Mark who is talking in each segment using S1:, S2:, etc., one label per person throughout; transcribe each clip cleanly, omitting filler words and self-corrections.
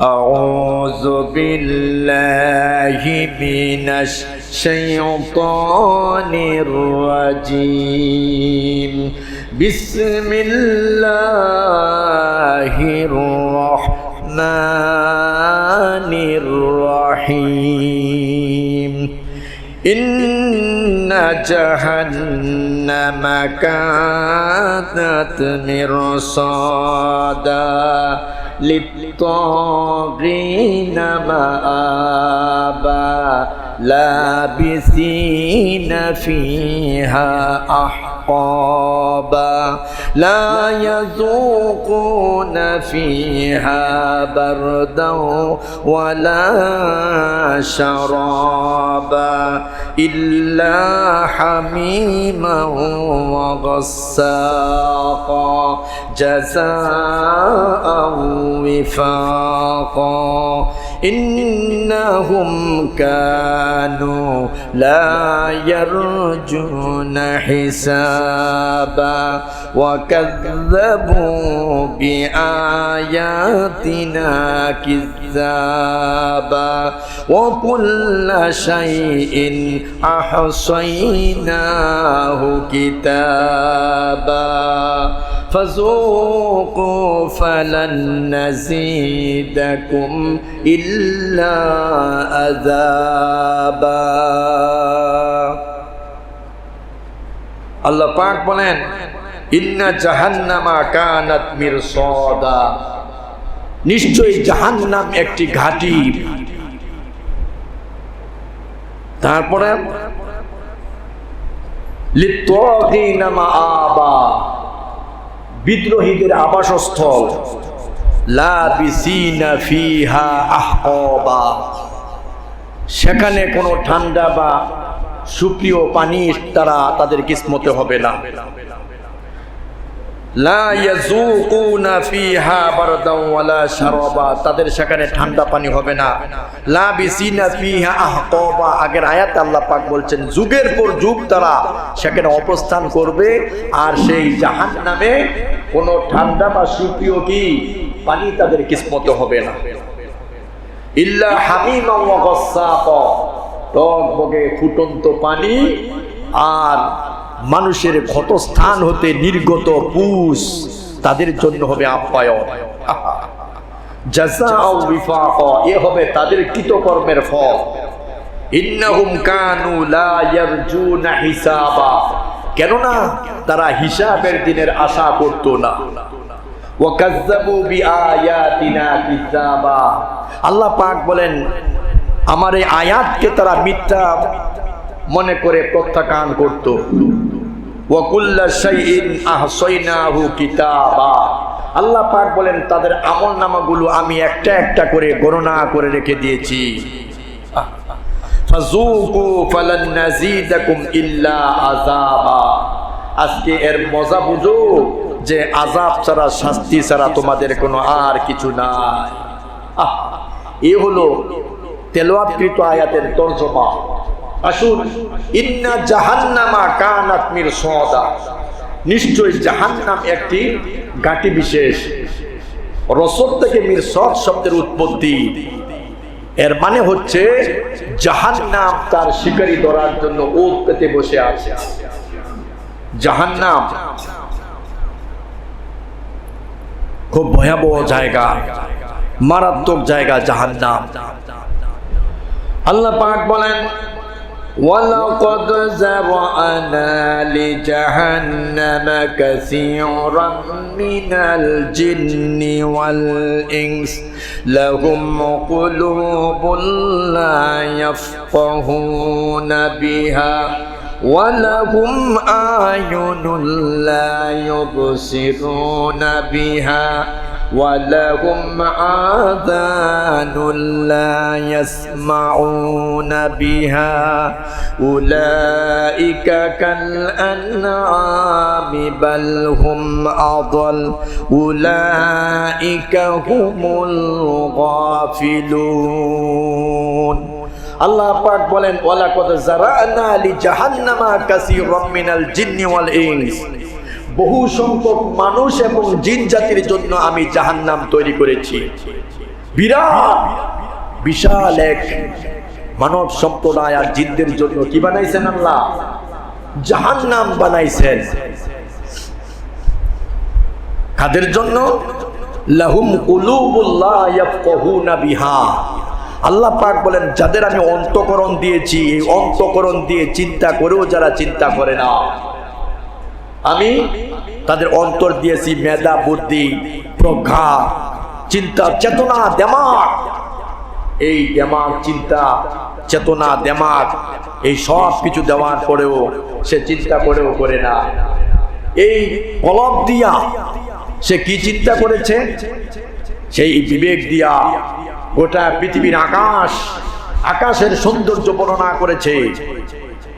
S1: أعوذ بالله من الشيطان الرجيم بسم الله الرحمن الرحيم إن جهنم كانت مرصادا للطاغين مآبا لابثين فيها أحقابا لا يذوقون فيها بردا ولا شرابا إلا حميما وغساقا جزاء وفاقا إنهم كانوا لا يرجون حسابا وكذبوا بآياتنا كذابا وكل شيء أحصيناه كتابا فذوقوا فلن نزيدكم إلا عذابا আল্লাহ পাক বলেন ইন্না জাহান্নামা কানাত মিরসাদা, নিশ্চয়ই জাহান্নাম একটি ঘাঁটি। তারপরে লিত্তাগিনা মাআবা, বিদ্রোহীদের আবাসস্থল। লাবিসিনা ফিহা আহকাবা, সেখানে কোনো ঠান্ডা বা সুপ্রিয় পানি তারা তাদের কিসমতে হবে না। লা ইয়াযুকুনা ফিহা বারদান ওয়ালা শারাবা, তাদের সেখানে ঠান্ডা পানি হবে না। লাবিসিনা ফিহা আহকাবা, আগের আয়াতে আল্লাহ পাক বলছেন যুগের পর যুগ তারা সেখানে অবস্থান করবে, আর সেই জাহান্নামে কোনো ঠান্ডা বা সুপ্রিয় কি পানি তাদের কিসমতে হবে না। ইল্লা হামিমান ওয়া গাসসাকা, টকবগে ফুটন্ত পানি আর মানুষের ক্ষতস্থান হতে নির্গত পুষ তাদের জন্য হবে আপ্যায়ন। জাযাউ বিফাকা, এ হবে তাদের কৃতকর্মের ফল। ইন্নাহুম কানু লা ইয়ারজুনা হিসাবা, কেননা তারা হিসাবের দিনের আশা করত না। ওয়া কাযযাবু বিআয়াতিনা কিযাবা, আল্লাহ পাক বলেন আমার এই আয়াতকে তারা মিথ্যা মনে করে প্রত্যাখ্যান করত। ওয়া কুল্লা শাইইন আহসাইনাহু কিতাবা, আল্লাহ পাক বলেন তাদের আমলনামাগুলো আমি একটা একটা করে গণনা করে রেখে দিয়েছি। ফাযুকু ফালান নাযীদাকুম ইল্লা আযাবা, আজকে এর মজা বুঝো যে আযাব ছাড়া, শাস্তি ছাড়া তোমাদের কোনো আর কিছু নাই। এ হলো তেলাওয়াতকৃত আয়াতের তরজমা। আসুন, ইন্না জাহান্নামা কানাত মিরসাদা, নিশ্চয় জাহান্নাম একটি ঘাঁটি বিশেষ। রসদ থেকে মিরসাদ শব্দের উৎপত্তি, এর মানে হচ্ছে জাহান্নাম তার শিকারী ধরার জন্য ওত পেতে বসে আছে। জাহান্নাম খুব ভয়াবহ জায়গা, মারাত্মক জায়গা জাহান্নাম। আল্লাহ পাক বলেন ওয়ালাকাদ যারা'না লিজাহান্নামা কাসীরাম মিনাল জিন্নি ওয়াল ইনস লাহুম কুলুবুন লা ইয়াফকাহুনা বিহা ওয়া লাহুম আ'য়ুনুন লা ইউবসিরুনা বিহা وَلَهُمْ آذَانٌ لَا يَسْمَعُونَ بِهَا أُولَئِكَ كَالْأَنْعَامِ بَلْ هُمْ أَضَلُّ أُولَئِكَ هُمُ الْغَافِلُونَ। আল্লাহ পাক বলেন ওয়ালাকাদ যারা'না লিজাহান্নামা কাসীরাম মিনাল জিন্নি ওয়াল ইনস, বহু সংখ্যক মানুষ এবং জিন জাতির জন্য আমি জাহান্নাম তৈরি করেছি। বিরাট বিশাল এক মানব সম্প্রদায় আর জিনদের জন্য কি বানাইছেন আল্লাহ? জাহান্নাম বানাইছেন। কাদের জন্য? লাহুম কুলুবুল লা ইয়াফকাহুনা বিহা। আল্লাহ পাক বলেন যাদের আমি অন্তঃকরণ দিয়েছি, এই অন্তঃকরণ দিয়ে চিন্তা করেও যারা চিন্তা করে না, আমি তাদের অন্তর দিয়েছি মেধা, বুদ্ধি, প্রজ্ঞা, চিন্তা, চেতনা, দেমাগ। এই দেমাগ, চিন্তা, চেতনা, দেমাগ, এই সব কিছু দেওয়ার পরেও সে চিন্তা করেও করে না। এই কলব দিয়া সে কি চিন্তা করেছে? সেই বিবেক দিয়া গোটা পৃথিবীর আকাশের সৌন্দর্য বর্ণনা করেছে,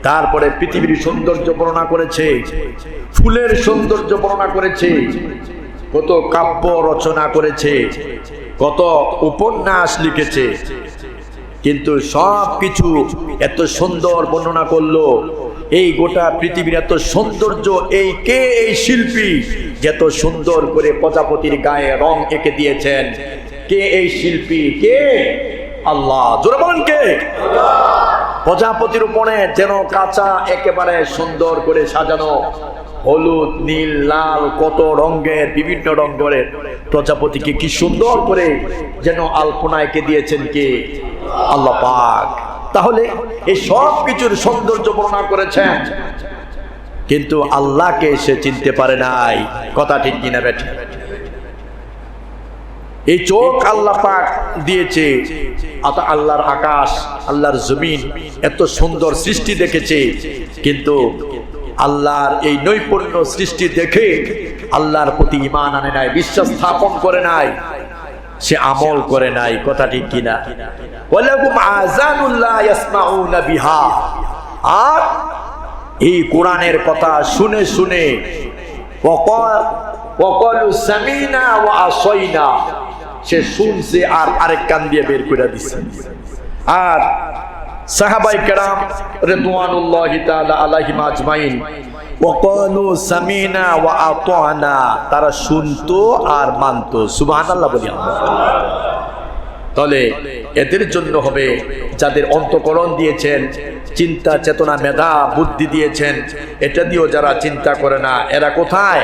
S1: তারপরে পৃথিবীর সৌন্দর্য বর্ণনা করেছে, ফুলের সৌন্দর্য বর্ণনা করেছে, কত কাব্য রচনা করেছে, কত উপন্যাস লিখেছে। কিন্তু সব কিছু এত সুন্দর বর্ণনা করলো, এই গোটা পৃথিবীর এত সৌন্দর্য, এই কে? এই শিল্পী যত সুন্দর করে প্রজাপতির গায়ে রং এঁকে দিয়েছেন। কে এই শিল্পী? কে? আল্লাহ। জোরে বলেন কে? প্রজাপতির উপরে যেন কাঁচা একেবারে সুন্দর করে সাজানো, হলুদ, নীল, লাল, কত রঙের, বিভিন্ন রঙের প্রজাপতিকে কি সুন্দর করে যেন আলপনা এঁকে দিয়েছেন কে? আল্লাহ পাক। তাহলে এই সব কিছুর সৌন্দর্য বর্ণনা করেছেন, কিন্তু আল্লাহকে সে চিনতে পারে নাই। কথা ঠিক কিনা বেঠি? এই চোখ আল্লাহ পাক দিয়েছে, আল্লাহর আকাশ, আল্লাহর জমিন, এত সুন্দর সৃষ্টি দেখেছে, কিন্তু আল্লাহর এই নৈপুণ্য সৃষ্টি দেখে আল্লাহর প্রতি ঈমান আনে নাই, বিশ্বাস স্থাপন করে নাই, সে আমল করে নাই। কথা ঠিক কিনা? ওয়ালাকুম আযানুল লা ইয়াসমাউনা বিহা। আর এই কোরআনের কথা শুনে শুনে ওয়াকালু সামিনা ওয়া আসাইনা, সে শুনছে আর আরেক কান দিয়ে বের করে দিছে। আর সাহাবায়ে কেরাম রিদওয়ানুল্লাহি তাআলা আলাইহিম আজমাইন ওয়াকালু সামিনা ওয়া আতানা, তারা শুনতো আর মানতো। সুবহানাল্লাহ বলি। তাহলে এদের জন্য হবে যাদের অন্তঃকরণ দিয়েছেন, চিন্তা, চেতনা, মেধা, বুদ্ধি দিয়েছেন, এটা দিয়েও যারা চিন্তা করে না, এরা কোথায়?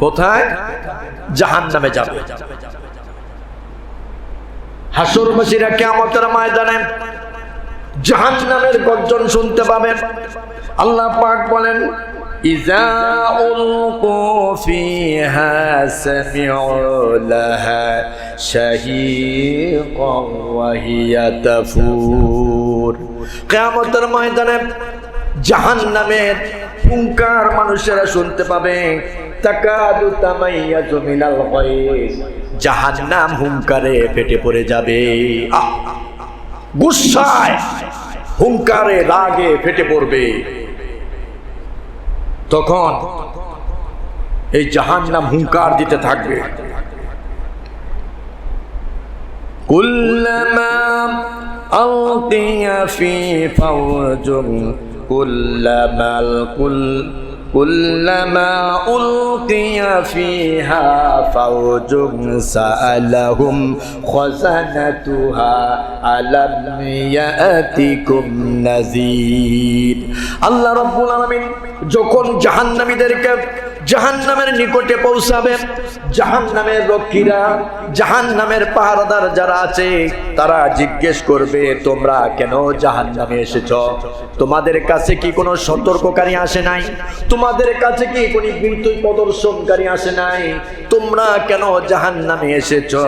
S1: কোথায়? জাহান্নামে যাবে। হাসরবাসীরা কিয়ামতের ময়দানে জাহান্নামের গর্জন শুনতে পাবেন। আল্লাহ পাক বলেন ইযা উলকু ফিহা সামিউ লাহা শাহীকান ওয়া হিয়া তাফুর। কিয়ামতের ময়দানে জাহান্নামের হুঙ্কার মানুষেরা শুনতে পাবে। তাকাদু তামাইয়াজু মিনাল গায়জ, জাহান্নাম হুঙ্কারে ফেটে পড়ে যাবে। গুসায়, হুঙ্কারে, রাগে ফেটে পড়বে। তখন এই জাহান্নাম হুঙ্কার দিতে থাকবে, কুল্লামা আলকিয়া ফি ফাওজুন কুল্লামা উলকিয়া ফিহা ফাওজুন সাআলাহুম খাযানাতুহা আলাম ইয়াতিকুম নাযীর। আল্লাহ রাব্বুল আলামিন যখন জাহান্নামীদেরকে জাহান্নামের নিকটে পৌঁছাবে, জাহান্নামের রক্ষীরা, জাহান্নামের পাহারাদার যারা আছে, তারা জিজ্ঞেস করবে তোমরা কেন জাহান্নামে এসেছো? তোমাদের কাছে কি কোনো সতর্ককারী আসে নাই? তোমাদের কাছে কি কোনো বিদ্যুৎ প্রদর্শনকারী আসে নাই? তোমরা কেন জাহান্নামে এসেছো?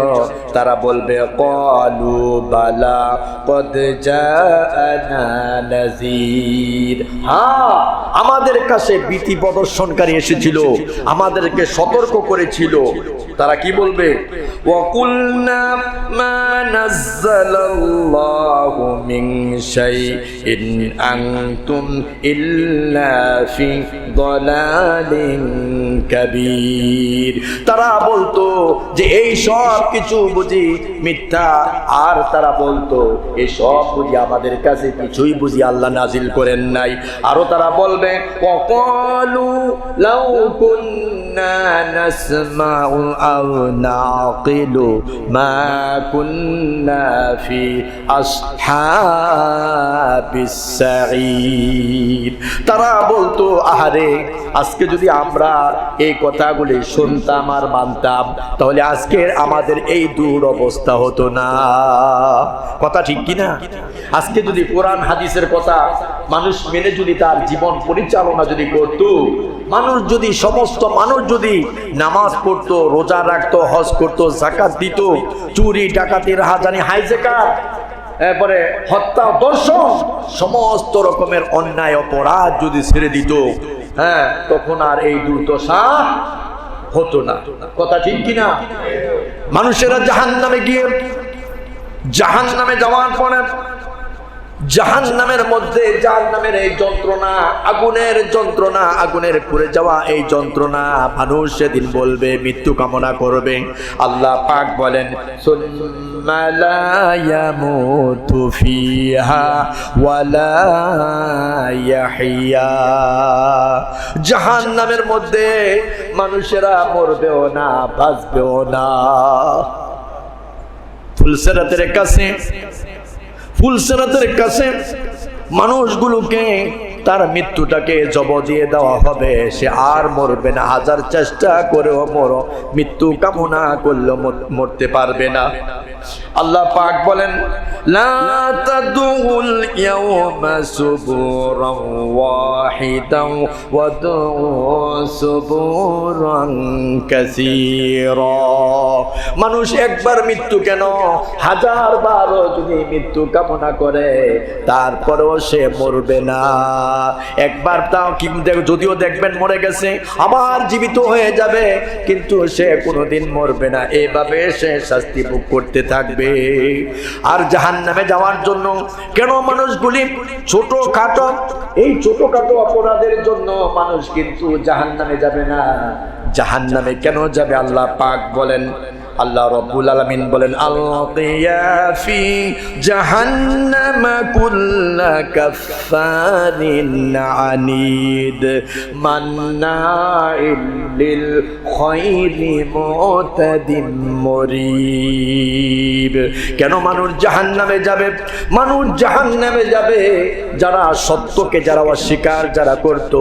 S1: তারা বলবে ক্বালু বালা ক্বাদ জাআনা নাযীর। হ্যাঁ, আমাদের কাছে ভীতি প্রদর্শনকারী এসেছিল, আমাদেরকে সতর্ক করেছিল। তারা কি বলবে? ওয়াকুলনা মা নাযালাল্লাহু মিন শাইইন আনতুম ইল্লা ফি দালালিন কাবীর। তারা বলতো যে এই সব কিছু বুঝি মিথ্যা, আর তারা বলতো এই সব বুঝি আমাদের কাছে কিছুই বুঝি আল্লাহ নাজিল করেন নাই। আরো তারা বলবে ওয়াকালু লাউ কুন কুন্না নাসমাউ আও নাকিলু মা কুন্না ফি আসহাবিস সাঈদ। তারা বলতো, আহারে আজকে যদি আমরা এই কথাগুলি শুনতাম আর মানতাম, তাহলে আজকে আমাদের এই দূর অবস্থা হতো না। কথা ঠিক কিনা? আজকে যদি কোরআন হাদিসের কথা মানুষ মেনে যদি তার জীবন পরিচালনা যদি করত, মানুষ যদি সমস্ত মানুষ যদি নামাজ পড়তো, রোজা রাখতো, হজ করতো, যাকাত দিত, চুরি ডাকাতি রাহাজানি হাইজ্যাকার, এরপরে হত্যা দর্শন, সমস্ত রকমের অন্যায় অপরাধ যদি ছেড়ে দিত, হ্যাঁ, তখন আর এই দুর্দশা হতো না। কথা ঠিক কিনা? মানুষেরা জাহান্নামে গিয়ে জাহান্নামে যাওয়ার পরে জাহান্নামের মধ্যে জাহান্নামের এই যন্ত্রণা, আগুনের যন্ত্রণা, আগুনের পুড়ে যাওয়া এই যন্ত্রণা, মানুষ সেদিন বলবে, মৃত্যু কামনা করবে। আল্লাহ পাক বলেন, সুম্মা লা ইয়ামুতু ফিহা ওয়ালা ইয়াহইয়া। জাহান্নামের মধ্যে মানুষেরা মরবেও না, বাঁচবেও না। ফুলসেরাতের কাছে মানুষগুলোকে তার মৃত্যুটাকে জব দিয়ে দেওয়া হবে, সে আর মরবে না। হাজার চেষ্টা করেও মৃত্যু কামনা করলেও মরতে পারবে না। আল্লাহ পাক বলেন, লা তাদউল ইয়াওমা সুবুরান ওয়াহিদান ওয়াদউ সুবুরান কাসীরা। মানুষ একবার মৃত্যু কেন, হাজার বার যদি মৃত্যু কামনা করে, তারপরেও সে মরবে না। একবার তাও যদিও দেখবেন মরে গেছে, আবার জীবিত হয়ে যাবে, কিন্তু সে কোনোদিন মরবে না। এভাবে সে শাস্তি ভোগ করতে থাকবে। আর জাহান্নামে যাওয়ার জন্য কেন মানুষগুলি ছোটখাটো, এই ছোটখাটো অপরাধের জন্য মানুষ কিন্তু জাহান্নামে যাবে না। জাহান্নামে কেন যাবে আল্লাহ পাক বলেন, আল্লাহ রাব্বুল আলামিন বলেন, আলকিয়া ফি জাহান্নাম কুল্লা কাফফারিন আনিদ মান্নাইল লিল খায়রি মুতাদিম মুরিব। কেন মানুষ জাহান্নামে যাবে? মানুষ জাহান্নামে যাবে যারা সত্যকে যারা অস্বীকার যারা করত,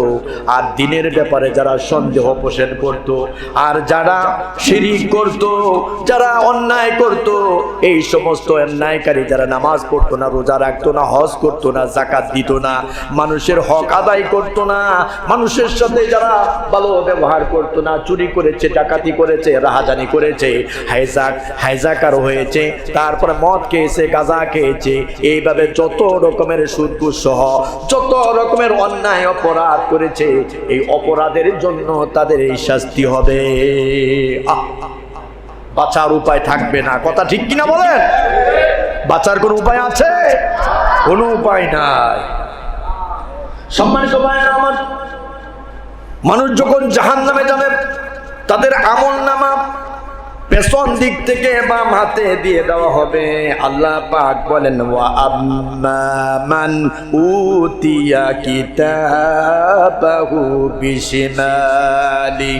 S1: আর দিনের ব্যাপারে যারা সন্দেহ পোষণ করত, আর যারা শিরক করত, যারা অন্যায় করত, এই সমস্ত অন্যায়কারী যারা নামাজ পড়তো না, রোজা রাখতো না, হজ করতো না, যাকাত দিত না, মানুষের হক আদায় করতো না, মানুষের সাথে যারা ভালো ব্যবহার করতো না, চুরি করেছে, ডাকাতি করেছে, রাহাজানি করেছে, হাইজাকার হয়েছে, তারপরে মদ খেয়েছে, গাঁজা খেয়েছে, এইভাবে যত রকমের সুদ ঘুষ সহ যত রকমের অন্যায় অপরাধ করেছে, এই অপরাধের জন্য তাদের এই শাস্তি হবে। বাঁচার উপায় থাকবে না। কথা ঠিক কিনা বলেন? বাঁচার কোন উপায় আছে? কোনো উপায় নাই। সম্মানিত ভাইরা আমার, মানুষ যখন জাহান্নামে যাবে, তাদের আমলনামা পেছন দিক থেকে বাম হাতে দিয়ে দেওয়া হবে। আল্লাহ পাক বলেন, ওয়া আম্মা মান উতিয়া কিতাবাহু বিশিমালি।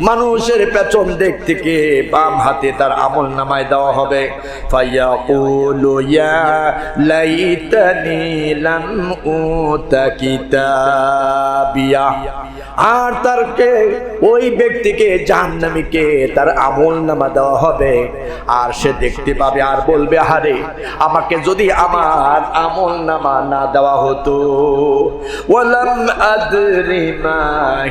S1: মানুষের পেছন দিক থেকে বাম হাতে তার আমলনামায় দেওয়া হবে। ফায়াকুলু ইয়া লাইতানি লাম উতা কিতাবিয়া। আর তারকে ওই ব্যক্তিকে জাহান্নামীকে তার আমলনামা দেওয়া হবে, আর সে দেখতে পাবে আর বলবে, আহারে আমাকে যদি আমার আমলনামা না দেওয়া হতো, ওয়ালাম আদরি মা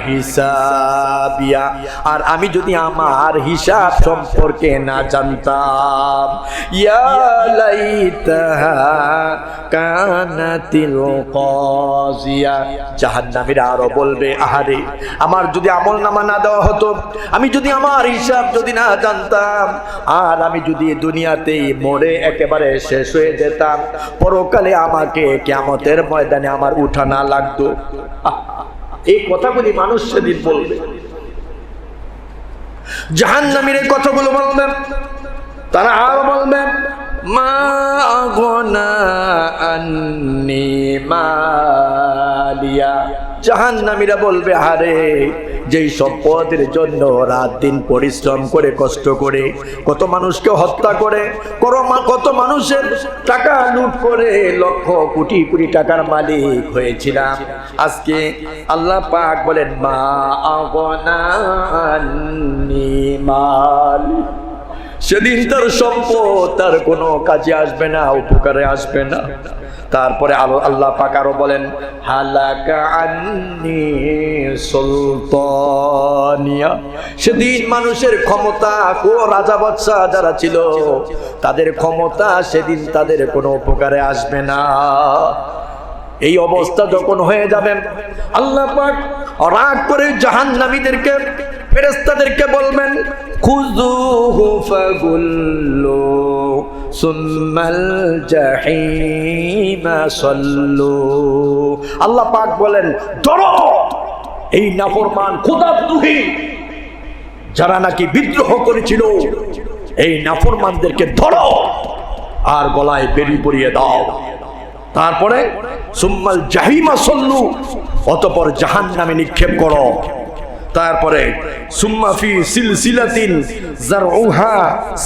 S1: হিসাবিয়া, আর আমি যদি আমার হিসাব সম্পর্কে না জানতাম, ইয়া লাইতাহা কানাতিল কাজিয়া। জাহান্নামীরা আরো বলবে, আহারে আমার যদি আমলনামা না দেওয়া হতো, আমি যদি আমার হিসাব যদি না জানতাম, আর আমি যদি দুনিয়াতেই মরে একেবারে শেষ হয়ে যেতাম, পরকালে আমাকে কিয়ামতের ময়দানে আমার উঠা না লাগতো। এই কথাগুলি মানুষ সেদিন বলবে। জাহান্নামীর এই কথাগুলো বলবেন, তারা আরো বলবেন, মা আগনা আন্নি মালিয়া। জাহান্নামীরা বলবে, আরে যেই সম্পদের জন্য রাত দিন পরিশ্রম করে কষ্ট করে কত মানুষকে হত্যা করে কত মানুষের টাকা লুট করে লক্ষ কোটি কোটি টাকার মালিক হয়েছিলাম, আজকে আল্লাহ পাক বলেন মা আগনা আন্নি মাল, সেদিন তার সম্পদ তার কোনো কাজে আসবে না, উপকারে আসবে না। তারপরে আল্লাহ পাক আরো বলেন হালাকা আন্নি সুলতানিয়া, সেদিন মানুষের ক্ষমতা ও রাজা বাদশা যারা ছিল তাদের ক্ষমতা সেদিন তাদের কোনো উপকারে আসবে না। এই অবস্থা যখন হয়ে যাবে আল্লাহ পাক রাগ করে জাহান্নামীদেরকে ফেরেশতাদেরকে বলবেন খুযুহু ফাগুল্লু সুম্মাল জাহিমা সাল্লু। আল্লাহ পাক বলেন ধরো এই নাফরমান খোদাদ্রোহী যারা নাকি বিদ্রোহ করেছিল, এই নাফরমানদেরকে ধরো আর গলায় বেড়ি পরিয়ে দাও। তারপরে সুম্মাল জাহিমা সাল্লু, অতঃপর জাহান্নামে নিক্ষেপ করো। তারপরে সুম্মা ফি সিলসিলাতিন যারউহা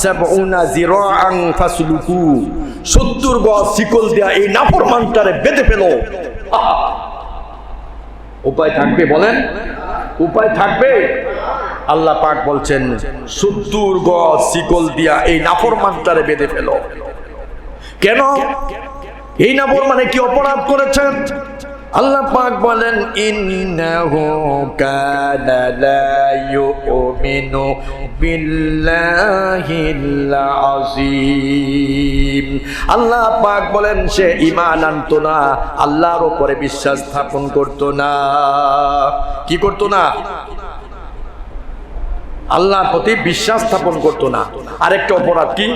S1: ৭০ যিরাআন ফাসলুকু, ৭০ গজ শিকল দেয়া এই নাফরমানটারে বেঁধে ফেলো। উপায় থাকবে? বলেন উপায় থাকবে? আল্লাহ পাক বলছেন ৭০ গজ শিকল দিয়া এই নাফরমানটারে বেঁধে ফেলো। কেন? এই নাফরমানে কি অপরাধ করেছেন? আল্লাহ পাক বলেন ইন্নাহু কানা লা ইউমিনু বিল্লাহিল আযীম। আল্লাহ পাক বলেন সে ঈমান আনতো না, আল্লাহর উপরে বিশ্বাস স্থাপন করতো না। কি করতো না? আল্লাহর প্রতি বিশ্বাস স্থাপন করতো না। আরেকটা অপরাধ কি?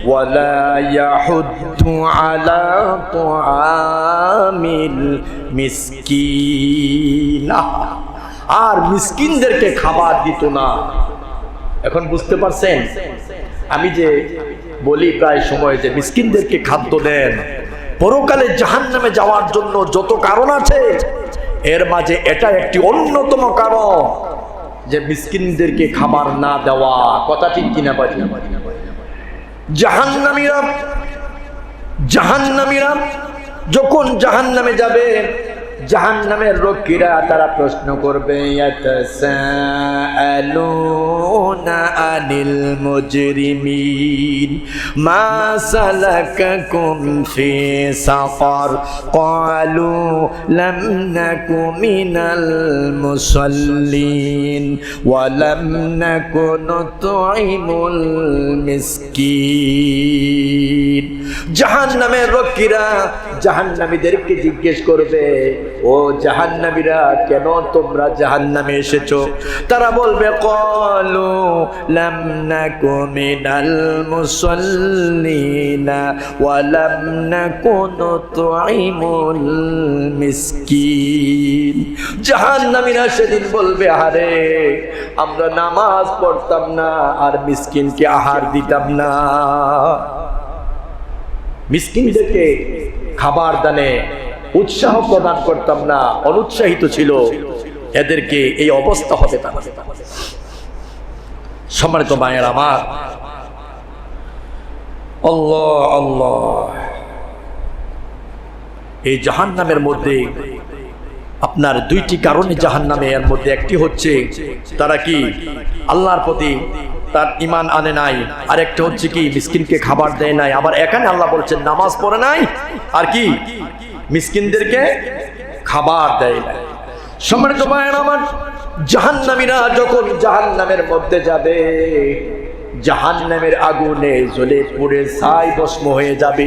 S1: ওয়ালা ইয়াহুদ্দু আলা তুআমিল মিসকিন, আর মিসকিনদেরকে খাবার দিত না। এখন বুঝতে পারছেন আমি যে বলি প্রায় সময় যে মিসকিনদেরকে খাদ্য দেন, পরকালে জাহান্নামে যাওয়ার জন্য যত কারণ আছে এর মাঝে এটা একটি অন্যতম কারণ যে মিসকিনদেরকে খাবার না দেওয়া। কথা ঠিক কিনা পারি? জাহান্নামীরা যখন জাহান্নামে যাবে, জাহান্নামের রক্ষীরা তারা প্রশ্ন করবে ইয়াতাসাআলুনা আনিল মুজরিমিন মা সালাকাকুম ফি সাকার ক্বালু লাম নাকু মিনাল মুসাল্লিন ওয়া লাম নাকু নুতঈমুল মিসকিন। জাহান্নামের রক্ষীরা জাহান্নামীদেরকে জিজ্ঞেস করবে, ও জাহান্নামীরা কেন তোমরা জাহান্নামে এসেছো? তারা বলবে ক্বালু লাম নাকু মিনাল মুসাল্লিনা ওয়া লাম নাকু নুতঈমুল মিসকিন। জাহান্নামীরা সেদিন বলবে, আরে আমরা নামাজ পড়তাম না আর মিসকিনকে আহার দিতাম না। মিসকিনদেরকে খাবার দানে উৎসাহ প্রদান করতাম না, অনুৎসাহিত ছিল, এদেরকে এই অবস্থা হবে তা। সম্মানিত মায়ের আমার, আল্লাহ আল্লাহ, এই জাহান্নামের মধ্যে আপনার দুইটি কারণে জাহান্নামে, এর মধ্যে একটি হচ্ছে তারা কি আল্লাহর প্রতি তার ঈমান আনে নাই, আর একটা হচ্ছে কি মিসকিনকে খাবার দেয় নাই। আবার এখানে আল্লাহ বলছেন নামাজ পড়ে নাই আর কি মিসকিনদেরকে খাবার দেয় নাই। সম্মানিত ভাইয়ের আমার, জাহান্নামীরা যখন জাহান্নামের মধ্যে যাবে, জাহান্নামের আগুনে জ্বলে পুড়ে ছাই ভস্ম হয়ে যাবে।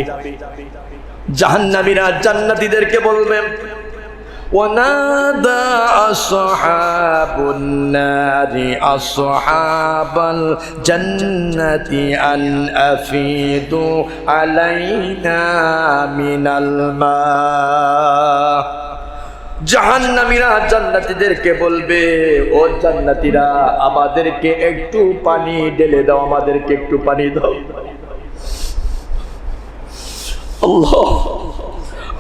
S1: জাহান্নামীরা জান্নাতীদেরকে বলবেন ওয়ানাদা আসহাবুন নারি আসহাবাল জান্নাতি আন আফিদু আলাইনা মিনাল মা। জাহান্নামীরা জান্নাতীদেরকে বলবে, ও জান্নাতীরা আমাদেরকে একটু পানি ঢেলে দাও, আমাদেরকে একটু পানি দাও। আল্লাহ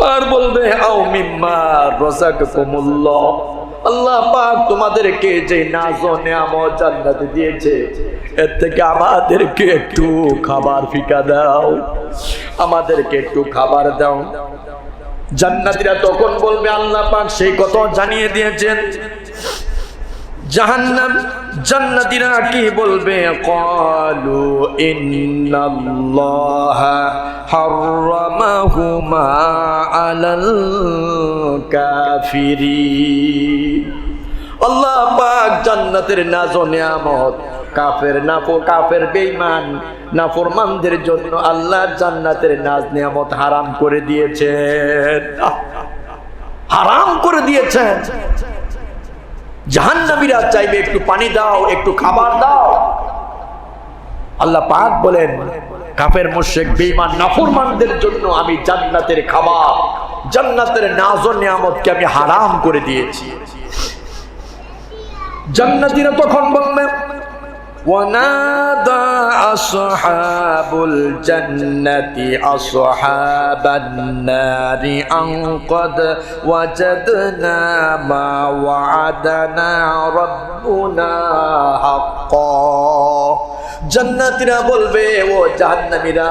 S1: আর বলবে আও মিম্মা রাযাকাকুমুল্লাহ, আল্লাহ পাক তোমাদেরকে যে নাজ ও নেয়ামত জান্নাতে দিয়েছে এর থেকে আমাদেরকে একটু খাবার ফিকা দাও, আমাদেরকে একটু খাবার দাও। জান্নাতীরা তখন বলবে আল্লাহ পাক সেই কথা জানিয়ে দিয়েছেন। জাহান্নাম জান্নাতীরা কি বলবে? ক্বালু ইন্নাল্লাহা হাররামাহুমা আলাল কাফিরিন। আল্লাহ পাক জান্নাতের নাজ ও নিয়ামত কাফের বেঈমান নাফরমানদের জন্য আল্লাহ জান্নাতের নাজ নিয়ামত হারাম করে দিয়েছেন, হারাম করে দিয়েছেন। জাহান্নামীরা চাইবে একটু পানি দাও, একটু খাবার দাও। আল্লাহ পাক বলেন কাফের মুশরিক বেঈমান নাফরমানদের জন্য আমি জান্নাতের খাবার, জান্নাতের নাজ ও নিয়ামতকে আমি হারাম করে দিয়েছি। জান্নাতীরা তখন বলবে ওয়ানাদা আসহাবুল জান্নাতি আসহাবান নারি আন ক্বাদ ওয়াজাদনা মা ওয়া'আদানা রাব্বুনা হাক্কা। জান্নাতীরা বলবে ও জাহান্নামীরা,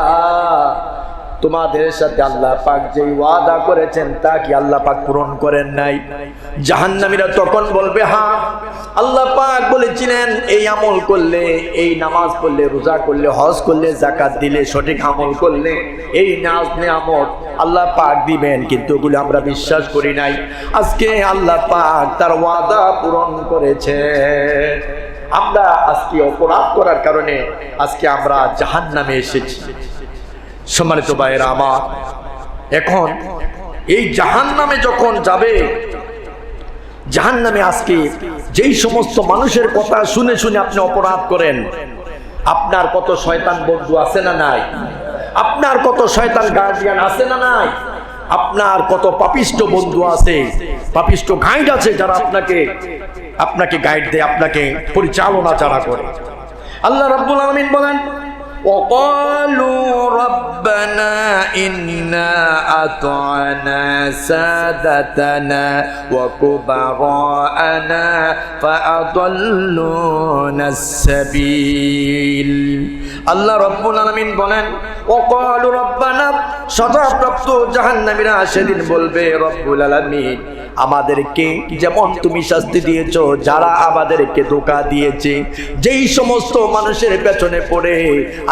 S1: তোমাদের সাথে আল্লাহ পাক যে ওয়াদা করেছেন তা কি আল্লাহ পাক পূরণ করেন নাই? জাহান্নামীরা তখন বলবে হ্যাঁ, আল্লাহ পাক বলেছিলেন এই আমল করলে, এই নামাজ পড়লে, রোজা করলে, হজ করলে, যাকাত দিলে, সঠিক আমল করলে এই নাজ নিয়ামত আল্লাহ পাক দিবেন, কিন্তু ওগুলো আমরা বিশ্বাস করি নাই। আজকে আল্লাহ পাক তার ওয়াদা পূরণ করেছে। আমরা আজকে অপরাধ করার কারণে আজকে আমরা জাহান্নামে এসেছি। সম্মানিত ভাইয়েরা আমার, এখন এই জাহান্নামে যখন যাবে, জাহান্নামে আজকে যেই সমস্ত মানুষের কথা শুনে শুনে আপনি অপরাধ করেন, আপনার কত শয়তান বন্ধু আছে না নাই? আপনার কত শয়তান গার্ডিয়ান আছে না নাই? আপনার কত পাপিষ্ট বন্ধু আছে, পাপিষ্ট গাইড আছে যারা আপনাকে গাইড দেয়, আপনাকে পরিচালনা যারা করে। আল্লাহ রাব্বুল আলামিন বলেন وقالوا ربنا إنا أطعنا سادتنا وكبراءنا فأضلونا السبيل। আল্লাহ রাব্বুল আলামিন বলেন وقالوا ربنا, সাজাপ্রাপ্ত জাহান্নামীরা সেদিন বলবে রব্বুল আলামিন, আমাদেরকে যেমন তুমি শাস্তি দিয়েছো যারা আমাদেরকে ধোঁকা দিয়েছে, যেই সমস্ত মানুষের পেছনে পড়ে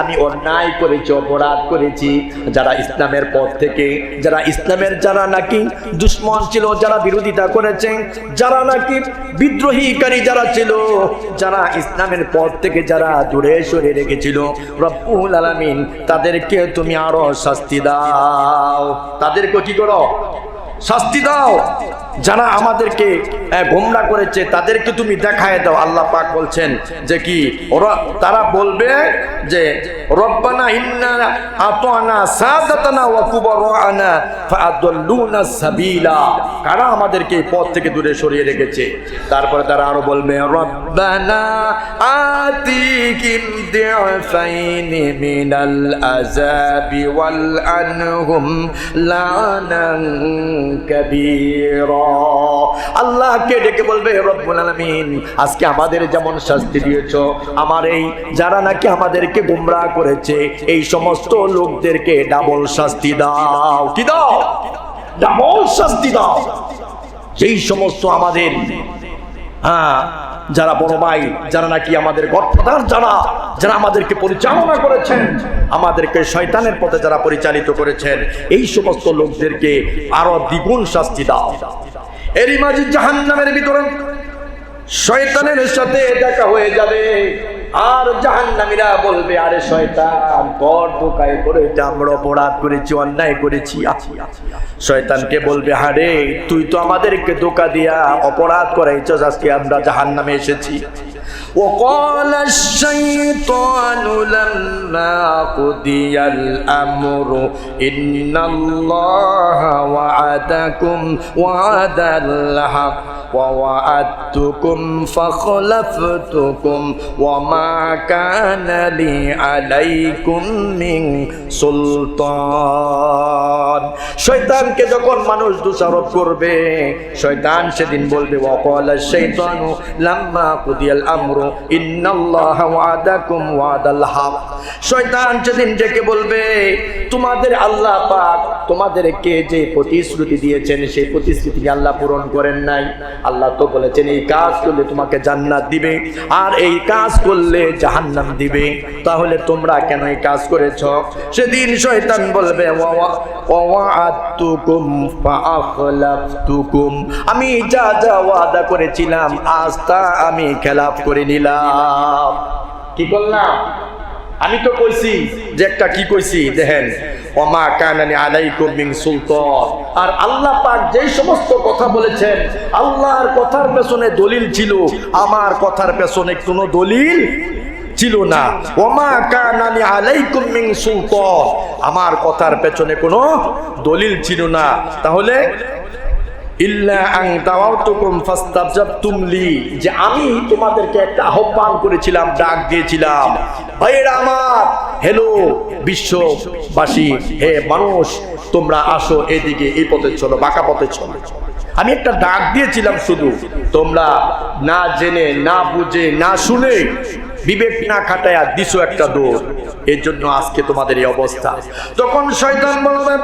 S1: আমি অন্যায় করেছি, অপরাধ করেছি, যারা ইসলামের পথ থেকে, যারা ইসলামের যারা নাকি দুশ্মন ছিল, যারা বিরোধিতা করেছে, যারা নাকি বিদ্রোহীকারী যারা ছিল, যারা ইসলামের পথ থেকে যারা দূরে সরে রেখেছিল, রব্বুল আলামিন তাদেরকে তুমি আরো শাস্তি দাও, তাদেরকে কি করো? শাস্তি দাও। যারা আমাদেরকে গোমরা করেছে তাদেরকে তুমি দেখায় দাও। আল্লাহ পাক বলছেন যে কি তারা বলবে যে রব্বানা ইন্না আতানা সাদাতানা ওয়া কুবরানা ফাআদাল্লুনা সাবিলা, কারা আমাদেরকে পথ থেকে দূরে সরিয়ে রেখেছে। তারপরে তারা আরো বলবে রব্বানা আতিকিম দি'ফাইনি মিনাল আযাবি ওয়াল আনহুম লানান কাবীরা। আল্লাহকে ডেকে বলবে রব্বুল আলামিন, আজকে আমাদের যেমন শাস্তি দিয়েছো, আমার এই যারা নাকি আমাদেরকে গোমরাহ করেছে এই সমস্ত লোকদেরকে ডাবল শাস্তি দাও। কি দাও? ডাবল শাস্তি দাও। যেই সমস্ত আমাদের যারা বড় ভাই, যারা নাকি আমাদের গডফাদার, যারা আমাদেরকে পরিচালনা করেছেন, আমাদেরকে শয়তানের পথে যারা পরিচালিত করেছেন, এই সমস্ত লোকদেরকে আরো দ্বিগুণ শাস্তি দাও। এরই মাঝে জাহান্নামের ভিতরে শয়তানের সাথে দেখা হয়ে যাবে, আর জাহান্নামীরা বলবে আরে শয়তান, তোর ধোঁকায় পড়ে এটা আমরা অপরাধ করেছি, অন্যায় করেছি। শয়তানকে বলবে হারে তুই তো আমাদেরকে ধোঁকা দিয়া অপরাধ করাইছস, আজকে আমরা জাহান্নামে এসেছি। وقال الشيطان لما قضي الأمر إن الله وعدكم وعد الحق ووعدتكم فخلفتكم وما كان لي عليكم من সুলতান। শয়তানকে যখন মানুষ দোষারোপ করবে, শয়তান সেদিন বলবে ওয়াকালা শাইতানু লাম্মা কুদিয়াল আমরু ইন্নাল্লাহা ওয়াদাকুম ওয়াদাল হক। শয়তান সেদিন ডেকে বলবে তোমাদের আল্লাহ পাক তোমাদেরকে যে প্রতিশ্রুতি দিয়েছেন সেই প্রতিশ্রুতি আল্লাহ পূরণ করেন নাই। আল্লাহ তো বলেছেন এই কাজ করলে তোমাকে জান্নাত দিবে আর এই কাজ করলে জাহান্নাম দিবে, তাহলে তোমরা কেন এই কাজ করেছো? সেদিন শয়তান বলবে ওয়াআদতুকুম ফাআখলাফতুকুম, আমি যা যা ওয়াদা করেছিলাম আজ তা আমি খেলাফ করে নিলাম। কি করলাম? আমি তো কইছি যে একটা কি কইছি দেখেন, ওমা কানানি আলাইকুম মিন সুলতান। আর আল্লাহ পাক যেই সমস্ত কথা বলেছেন আল্লাহর কথার পেছনে দলিল ছিল, আমার কথার পেছনে কোনো দলিল ছিল না। ওমা কানানি আলাইকুম মিন সুলতান, আমার কথার পেছনে কোনো দলিল ছিল না। তাহলে ইল্লা আন দাওয়াতুকুম ফাস্তাজাবতুম লি, যে আমি তোমাদেরকে একটা আহ্বান করেছিলাম, ডাক দিয়েছিলাম, ভাইরা আমার, হ্যালো বিশ্ববাসী, হে মানুষ, তোমরা আসো এদিকে, এই পথে চলো, বাঁকা পথে চলো। আমি একটা ডাক দিয়েছিলাম, শুধু তোমরা না জেনে না বুঝে না শুনে বিবেক না খাটায়া দিছো একটা দৌড়, এর জন্য আজকে তোমাদের এই অবস্থা। তখন শয়তান বলবে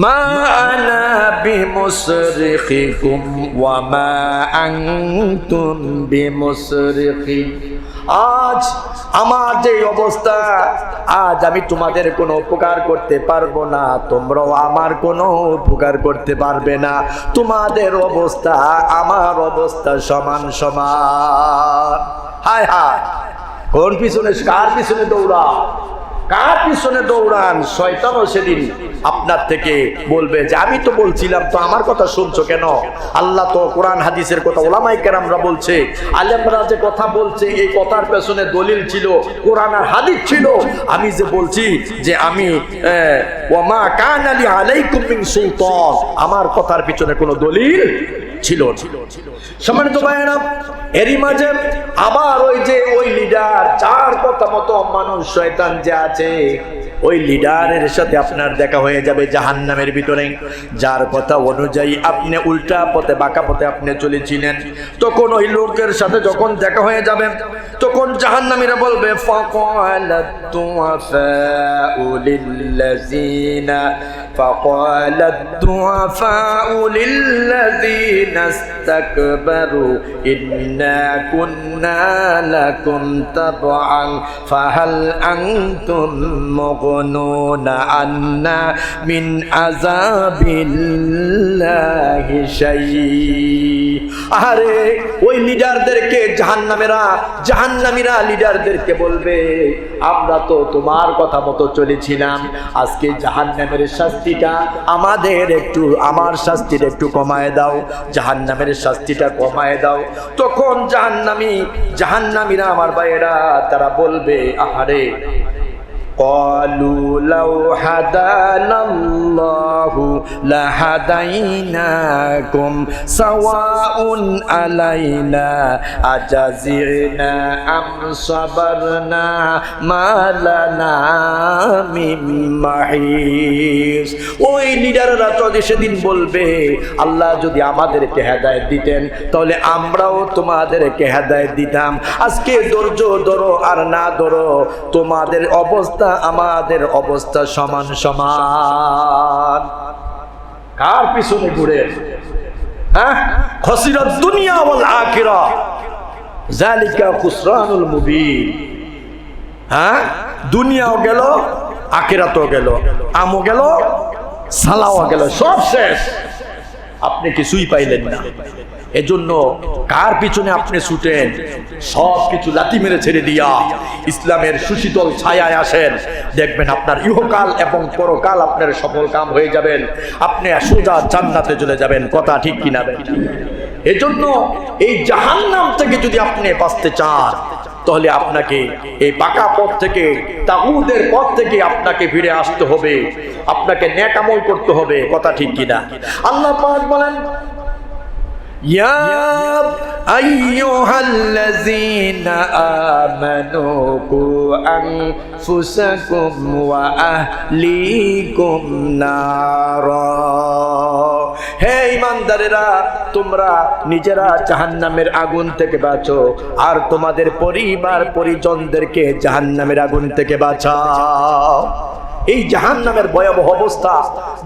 S1: মা আনা বিমুসরিখিকুম ওয়া মা আনতুম বিমুসরিখি। আজ আমার যে অবস্থা, আজ আমি তোমাদের কোনো উপকার করতে পারবো না, তোমরাও আমার কোনো উপকার করতে পারবে না। তোমাদের অবস্থা আমার অবস্থা সমান সমান। হায় হায়, কোন পিছনে কার পিছনে দৌড়া, কার পিছনে দৌড়ান? শয়তানও সেদিন আপনার থেকে বলবে যে আমি তো বলছিলাম, তো আমার কথা শুনছো কেন? আল্লাহ তো কোরআন হাদিসের কথা ওলামায়ে কেরামরা বলছে, আলেমরা যে কথা বলছে এই কথার পেছনে দলিল ছিল, কোরআন আর হাদিস ছিল। আমি যে বলছি যে আমি ওয়ামা কানা লি আলাইকুম মিন সুলতান, আমার কথার পিছনে কোনো দলিল ছিল। সম্মানিত ভাইয়েরা, এরই মাঝে আবার ওই লিডার, যার কথা মতো মানুষ শয়তান যে আছে, ওই লিডারের সাথে আপনার দেখা হয়ে যাবে জাহান্নামের ভিতরে। যার কথা অনুযায়ী আপনি উল্টা পথে বাঁকা পথে আপনি চলেছিলেন, তখন ওই লোকের সাথে যখন দেখা হয়ে যাবে, তখন জাহান্নামীরা বলবে ফাকালাত দুআফাউ লিল্লাযিনা ইসতাকবারু ইন্না কুন্না লাকুম তাবআন ফাহাল আনতুম মুগনুনা আন্না মিন আযাবিল্লাহি শাই। আরে ওই লিডারদেরকে জাহান্নামীরা লিডারদেরকে বলবে আমরা তো তোমার কথা মতো চলেছিলাম, আজকে জাহান্নামের শাস্তিটা আমার শাস্তিটা একটু কমায় দাও, জাহান্নামের শাস্তিটা কমায় দাও। তখন জাহান্নামীরা আমার ভাইয়েরা তারা বলবে আহারে قالوا لو هدانا الله لهديناكم سواء علينا أجزعنا أم صبرنا ما لنا من محيص। ওই লিডাররা তো সেদিন বলবে আল্লাহ যদি আমাদেরকে হেদায়েত দিতেন তাহলে আমরাও তোমাদেরকে হেদায়েত দিতাম। আজকে ধৈর্য ধরো আর না ধরো, তোমাদের অবস্থা আমাদের অবস্থা সমান সমান। কার পিছনে ঘুরে? হ্যাঁ, খাসিরাত দুনিয়া ওয়াল আখিরাহ, যালিকা খুসরানুল মুবিন। হ্যাঁ, দুনিয়াও গেল, আখিরাতও গেল, আমও গেল, সালাও গেল, সব শেষ, আপনি কিছুই পাইলেন না। এজন্য কার পিছনে আপনি ছুটেন, সব কিছু লাথি মেরে ছেড়ে দিয়া ইসলামের সুশীতল ছায়ায় আসেন, দেখবেন আপনার ইহকাল এবং পরকাল আপনার সফল কাম হয়ে যাবেন, আপনি সোজা জান্নাতে চলে যাবেন। কথা ঠিক কিনা? এজন্য এই জাহান্নাম থেকে যদি আপনি বাঁচতে চান, তাহলে আপনাকে এই পাকা পথ থেকে, তাগুদের পথ থেকে আপনাকে ফিরে আসতে হবে, আপনাকে নেক আমল করতে হবে। কথা ঠিক কিনা? আল্লাহ পাক বলেন, ইয়া আইয়ুহাল্লাযীনা আমানু কু আনফুসাকুম ওয়া আহলিকুম নারা। হে ঈমানদারেরা, তোমরা নিজেরা জাহান্নামের আগুন থেকে বাঁচো আর তোমাদের পরিবার পরিজনদেরকে জাহান্নামের আগুন থেকে বাঁচাও। এই জাহান্নামের ভয়াবহ অবস্থা,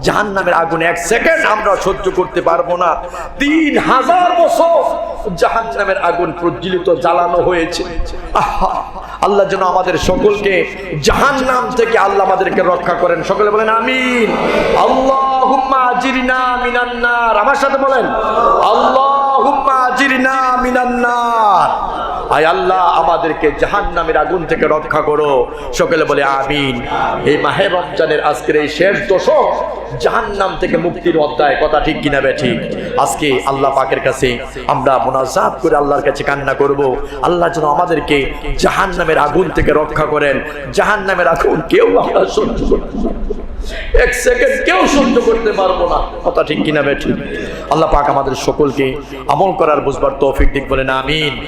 S1: জাহান্নামের আগুন এক সেকেন্ড আমরা সহ্য করতে পারবো না। 3000 বছর জাহান্নামের আগুন প্রজ্বলিত জ্বালানো হয়েছে। আহা, আল্লাহ যেন আমাদের সকলকে জাহান্নাম থেকে আল্লাহ আমাদেরকে রক্ষা করেন। সকলে বলেন আমিন। আল্লাহুম্মা আজিরনা মিনান নার। আমার সাথে বলেন, আল্লাহুম্মা আজিরনা মিনান নার। আয় আল্লাহ, আমাদেরকে জাহান্নামের আগুন থেকে রক্ষা করো। সকলে বলে আমিন। এই মাহে রমজানের আজকের এই শেষ দশক জাহান্নাম থেকে মুক্তির অধ্যায়। কথা ঠিক কিনা বে ঠিক? আজকে আল্লাহ পাকের কাছে আমরা মুনাজাত করে আল্লাহর কাছে কান্না করব, আল্লাহ যেন আমাদেরকে জাহান্নামের আগুন থেকে রক্ষা করেন। জাহান্নামের আগুন কেউ আমরা সহ্য করতে পারবো না, এক সেকেন্ড কেউ সহ্য করতে পারবো না। কথা ঠিক কিনা বে ঠিক? আল্লাহ পাক আমাদের সকলকে আমল করার বুঝবার তৌফিক দিক। বলেন আমিন।